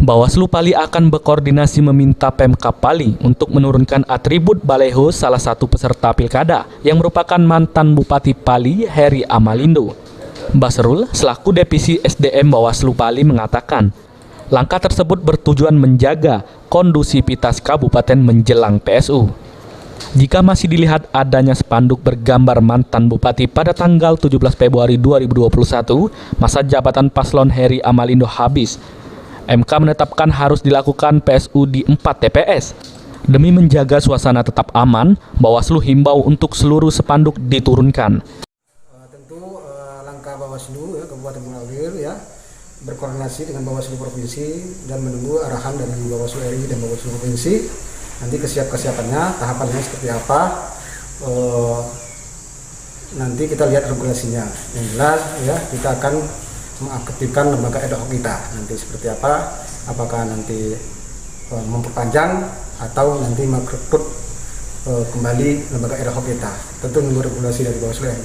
Bawaslu Pali akan berkoordinasi meminta Pemkab Pali untuk menurunkan atribut baleho salah satu peserta pilkada yang merupakan mantan Bupati Pali, Heri Amalindo. Basrul, selaku Divisi SDM Bawaslu Pali mengatakan, langkah tersebut bertujuan menjaga kondusivitas kabupaten menjelang PSU. Jika masih dilihat adanya spanduk bergambar mantan Bupati pada tanggal 17 Februari 2021, masa jabatan paslon Heri Amalindo habis. MK menetapkan harus dilakukan PSU di 4 TPS. Demi menjaga suasana tetap aman, Bawaslu himbau untuk seluruh spanduk diturunkan. Tentu langkah Bawaslu Kabupaten Munawir berkoordinasi dengan Bawaslu Provinsi dan menunggu arahan dari Bawaslu RI dan Bawaslu Provinsi. Nanti kesiapannya, tahapannya seperti apa, nanti kita lihat regulasinya. Yang jelas kita akan mengaktifkan lembaga ad hoc kita. Nanti seperti apa, apakah nanti memperpanjang atau nanti merekrut kembali lembaga ad hoc kita. Tentu menunggu regulasi dari Bawaslu RI.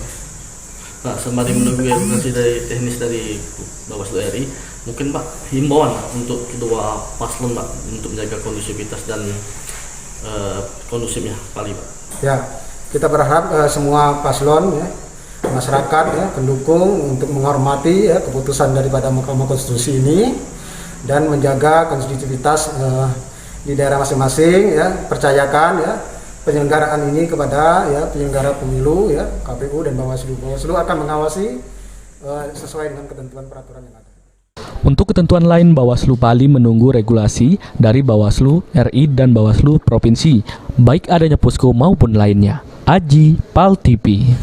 Nah, sembari menunggu regulasi dari teknis dari Bawaslu RI, mungkin Pak himbauan untuk kedua paslon Pak untuk menjaga kondusivitas dan kondusifnya Pali Pak. Ya, kita berharap semua paslon masyarakat pendukung untuk menghormati keputusan daripada Mahkamah Konstitusi ini dan menjaga kondusivitas di daerah masing-masing. Percayakan penyelenggaraan ini kepada penyelenggara pemilu KPU dan Bawaslu. Bawaslu akan mengawasi sesuai dengan ketentuan peraturan yang ada. Untuk ketentuan lain, Bawaslu Pali menunggu regulasi dari Bawaslu RI dan Bawaslu Provinsi, baik adanya posko maupun lainnya. Aji, Pal TV.